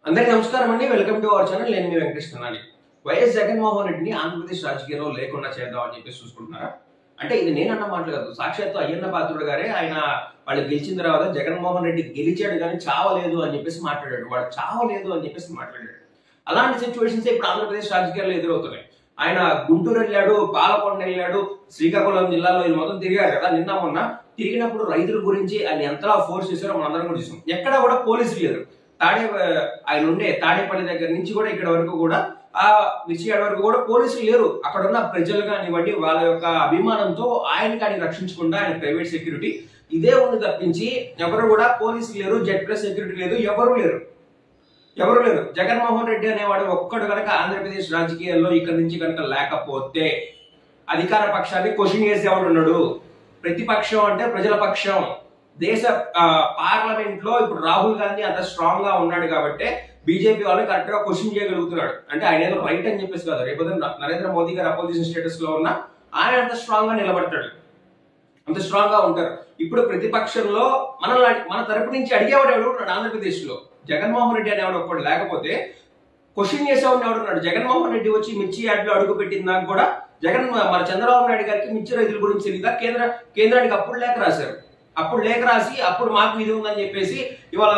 అందరికీ నమస్కారం అండి. Welcome to our channel. నేను మీ వెంకటేశ్వరనాని. వైఎస్ జగన్మోహన్ రెడ్డిని ఆంధ్రప్రదేశ్ రాజకీయాల్లో లేకుండా చేద్దామని చెప్పేసి చూసుకుంటున్నారా? అంటే ఇది నేనన్న మాటలు కాదు, సాక్షాత్తు అయ్యన్న పాత్రుడు గారే ఆయన వాళ్ళు గెలిచిన తర్వాత జగన్మోహన్ రెడ్డి గెలిచాడు కానీ చావలేదు అని చెప్పేసి మాట్లాడాడు. వాడు చావలేదు అని చెప్పేసి మాట్లాడాడు. అలాంటి సిచ్యువేషన్స్ ఇప్పుడు ఆంధ్రప్రదేశ్ రాజకీయాల్లో ఎదురవుతున్నాయి. ఆయన గుంటూరు వెళ్ళాడు, పాలకొండ వెళ్ళాడు, శ్రీకాకుళం జిల్లాలో వీళ్ళు మొత్తం తిరిగారు కదా. నిన్న మొన్న తిరిగినప్పుడు రైతుల గురించి ఆయన ఎంతలా ఫోర్స్ చేశారో మనందరం కూడా చూసాం. ఎక్కడ కూడా పోలీసులు లేరు. ఆయన ఉండే తాడేపల్లి దగ్గర నుంచి కూడా ఇక్కడ వరకు కూడా ఆ విషయాల వరకు కూడా పోలీసులు లేరు. అక్కడ ఉన్న ప్రజలు కానివ్వండి వాళ్ళ యొక్క అభిమానంతో ఆయన రక్షించకుండా ఆయన ప్రైవేట్ సెక్యూరిటీ ఇదే ఉంది తప్పించి ఎవరు కూడా పోలీసులు లేరు, జెడ్ ప్లస్ సెక్యూరిటీ లేదు, ఎవరు లేరు. జగన్మోహన్ రెడ్డి అనేవాడు ఒక్కడు కనుక ఆంధ్రప్రదేశ్ రాజకీయాల్లో ఇక్కడ నుంచి కనుక లేకపోతే అధికార పక్షాన్ని క్వశ్చన్ చేసేవాడు ఉన్నాడు. ప్రతిపక్షం అంటే ప్రజల పక్షం. దేశ పార్లమెంట్ లో ఇప్పుడు రాహుల్ గాంధీ అంత స్ట్రాంగ్ గా ఉన్నాడు కాబట్టి బీజేపీ వాళ్ళు కరెక్ట్ గా క్వశ్చన్ చేయగలుగుతున్నాడు. అంటే ఆయన ఏదో రైట్ అని చెప్పేసి కాదు, రేపు నరేంద్ర మోదీ గారు అపోజిషన్ స్టేటస్ లో ఉన్న ఆయన అంత స్ట్రాంగ్ గా నిలబడతాడు, అంత స్ట్రాంగ్ గా ఉంటారు. ఇప్పుడు ప్రతిపక్షంలో మన తరపు నుంచి అడిగేవాడు ఎవడు ఆంధ్రప్రదేశ్ లో? జగన్మోహన్ రెడ్డి అనేవాడు ఒక్కడు లేకపోతే క్వశ్చన్ చేసేవాడిని ఎవడున్నాడు? జగన్మోహన్ రెడ్డి వచ్చి మిర్చి యాడ్ లో అడుగు పెట్టిన దాకా కూడా మన చంద్రబాబు నాయుడు గారికి మిర్చి రైతుల గురించి తెలియదా? కేంద్రానికి అప్పుడు లేఖ రాశారు. అప్పుడు లేఖ రాసి అప్పుడు మాకు ఇది ఉందని చెప్పేసి ఇవాళ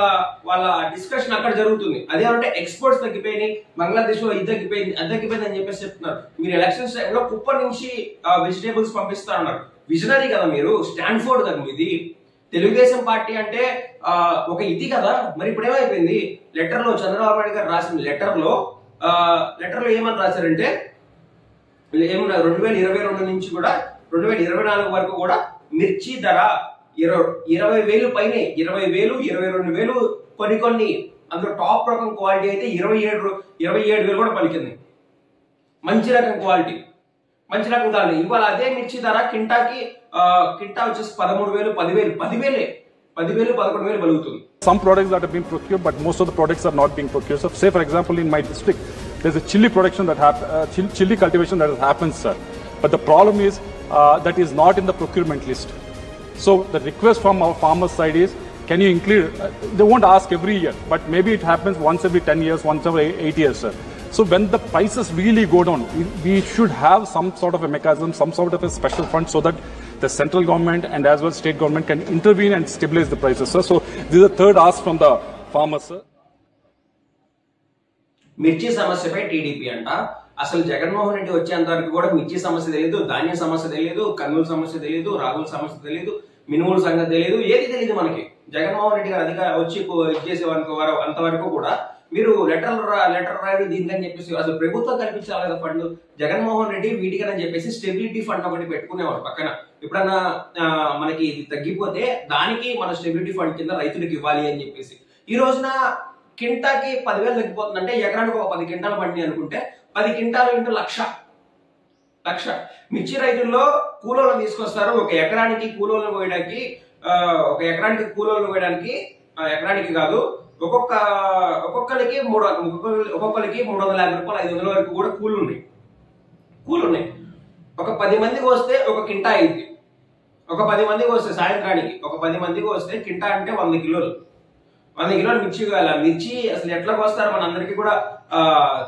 వాళ్ళ డిస్కషన్ అక్కడ జరుగుతుంది. అదేమంటే ఎక్స్పోర్ట్స్ తగ్గిపోయినాయి, బంగ్లాదేశ్ లో ఇది తగ్గిపోయింది అని చెప్పేసి చెప్తున్నారు. మీరు ఎలక్షన్స్ టైంలో కుప్ప నుంచి వెజిటేబుల్స్ పంపిస్తా ఉన్నారు. విజనరీ కదా మీరు, స్టాండ్ఫోర్డ్ కదా మీది. తెలుగుదేశం పార్టీ అంటే ఒక ఇది కదా. మరి ఇప్పుడు ఏమైపోయింది? లెటర్ లో చంద్రబాబు నాయుడు గారు రాసిన లెటర్ లో ఏమని రాశారంటే ఏమన్నా 2022 నుంచి కూడా 2024 వరకు కూడా మిర్చి ధర 20,000 పైనే, 20,000, 22,000 కొన్ని అందులో టాప్ రకం క్వాలిటీ అయితే 27,000 కూడా పలికింది. మంచి రకం క్వాలిటీ, మంచి రకం కాదు. ఇవాళ అదే మిర్చి ధర కింటా వచ్చేసి 13,000, 10,000, 11,000 పలుకుతుంది. Some products that have been procured, but most of the products are not being procured. So, say for example, in my district, there's a chili production chili cultivation that has happened, sir. But the problem is that is not in the procurement list. So the request from our farmers' side is, can you include? They won't ask every year, but maybe it happens once every 10 years, once every 8 years, sir. So when the prices really go down, we should have some sort of a mechanism, some sort of a special fund, so that the central government and as well state government can intervene and stabilize the prices, sir. So this is the third ask from the farmers, sir. మిర్చి సమస్యపై TDP అంట అసలు జగన్మోహన్ రెడ్డి వచ్చేంత వరకు కూడా మిర్చి సమస్య తెలియదు, ధాన్యం సమస్య తెలియదు, కర్నూలు సమస్య తెలియదు, రాగుల సమస్య తెలియదు, మినుముల సంగతి తెలియదు, ఏది తెలియదు మనకి. జగన్మోహన్ రెడ్డి గారు వచ్చి చేసే అంతవరకు కూడా మీరు లెటర్ రాయడం దీనికని చెప్పేసి అసలు ప్రభుత్వం కల్పించాలి కదా ఫండ్. జగన్మోహన్ రెడ్డి వీటికని చెప్పేసి స్టెబిలిటీ ఫండ్ ఒకటి పెట్టుకునేవాడు పక్కన. ఎప్పుడన్నా మనకి ఇది తగ్గిపోతే దానికి మన స్టెబిలిటీ ఫండ్ కింద రైతులకు ఇవ్వాలి అని చెప్పేసి. ఈ రోజున కింటాకి 10,000 తగ్గిపోతుందంటే ఎకరానికి ఒక 10 క్వింటాలు పండి అనుకుంటే 10 క్వింటాలు ఇంటూ లక్ష. మిర్చి రైతుల్లో కూలోళ్ళు తీసుకొస్తారు. ఒక ఎకరానికి కూలోళ్ళు పోయడానికి ఎకరానికి కాదు, ఒక్కొక్కరికి 350 రూపాయలు, 500 వరకు కూడా కూలు ఉన్నాయి. ఒక 10 మందికి వస్తే ఒక కింటా అయింది. ఒక 10 మందికి వస్తే సాయంత్రానికి ఒక 10 మందికి వస్తే కింటా అంటే 100 కిలోలు మిర్చి కావాలి. మిర్చి అసలు ఎట్లా వస్తారు మన అందరికీ కూడా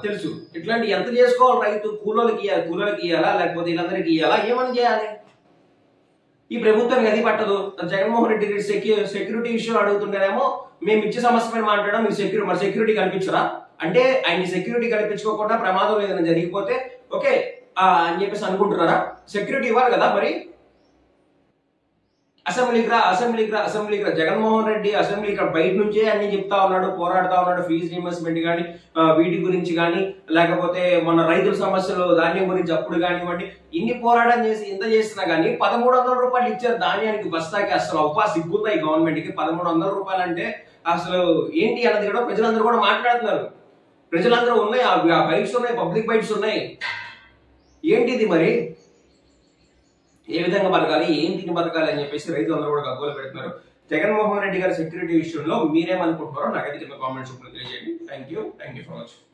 తెలుసు. ఇట్లాంటి ఎంత చేసుకోవాలి రైతు? కూలోళ్ళకి ఇవ్వాలా లేకపోతే వీళ్ళందరికీ ఇవ్వాలా? ఏమని చేయాలి? ఈ ప్రభుత్వానికి అది పట్టదు. జగన్మోహన్ రెడ్డి సెక్యూరిటీ ఇష్యూ అడుగుతుంటేనేమో మేము మిర్చి సమస్య పైన మాట్లాడడం, మీరు సెక్యూరిటీ కల్పించరా అంటే ఆయన సెక్యూరిటీ కల్పించుకోకుండా ప్రమాదం ఏదైనా జరిగిపోతే ఓకే అని చెప్పేసి అనుకుంటున్నారా? సెక్యూరిటీ ఇవ్వాలి కదా. మరి అసెంబ్లీకి రా. జగన్మోహన్ రెడ్డి అసెంబ్లీకి బయట నుంచే అన్ని చెప్తా ఉన్నాడు, పోరాడుతా ఉన్నాడు. ఫీజు రీయింబర్స్మెంట్ కానీ వీటి గురించి కానీ లేకపోతే మన రైతుల సమస్యలు ధాన్యం గురించి అప్పుడు కానివ్వండి, ఇన్ని పోరాటం చేసి ఇంత చేసినా కానీ 1,300 రూపాయలు ఇచ్చారు ధాన్యానికి బస్తాకి. అసలు సిగ్గుతాయి గవర్నమెంట్ కి 1,300 రూపాయలు అంటే అసలు ఏంటి అన్నది కూడా ప్రజలందరూ కూడా మాట్లాడుతున్నారు. ప్రజలందరూ ఉన్నాయి, ఆ బైట్స్ ఉన్నాయి, పబ్లిక్ బైట్స్ ఉన్నాయి. ఏంటిది మరి? ఏ విధంగా బతకాలి, ఏం తిని బతకాలి అని చెప్పేసి రైతులందరూ కూడా గగ్గోలు పెడుతున్నారు. జగన్మోహన్ రెడ్డి గారి సెక్యూరిటీ విషయంలో మీరేమనుకుంటున్నారో నాకైతే కింద కామెంట్స్ తెలియజేయండి. Thank you for watching.